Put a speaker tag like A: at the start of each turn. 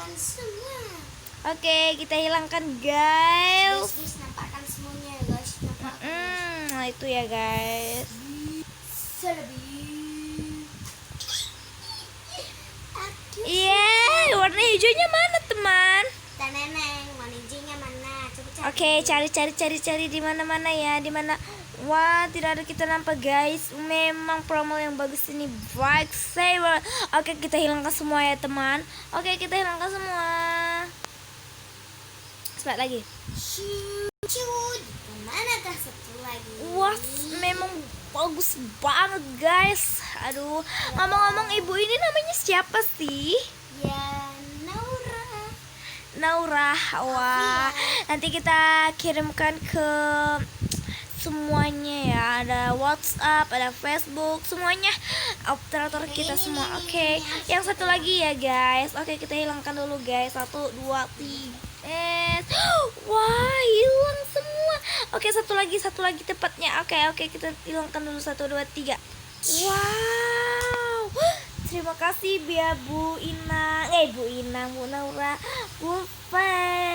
A: nampakkan semua.
B: Oke, kita hilangkan guys.
A: Guys, nampakkan semuanya ya guys. Nampakkan.
B: Nah itu ya guys.
A: Selebih.
B: Iya, warna hijaunya mana teman?
A: Dan neneng, warna hijaunya mana? Coba cari.
B: Oke, cari di mana-mana ya, di mana? Wah, tidak ada kita nampak guys. Memang promo yang bagus ini, Bike Saver. Oke, kita hilangkan semua ya teman. Oke, kita hilangkan semua. Sebat lagi.
A: Shoot. Manakah satu lagi?
B: Wah, memang bagus banget guys. Aduh, ngomong-ngomong ibu ini namanya siapa sih?
A: Ya,
B: Naura. Wah, nanti kita kirimkan ke semuanya ya. Ada WhatsApp, ada Facebook, semuanya operator kita semua. Oke, yang satu lagi ya guys. Oke, kita hilangkan dulu guys. 1, 2, 3. Wah, hilang semua. Oke, satu lagi tepatnya. Oke, kita hilangkan dulu. 1, 2, 3. Wow, terima kasih ya Bu Inang, Bu Naura, Bu Fai.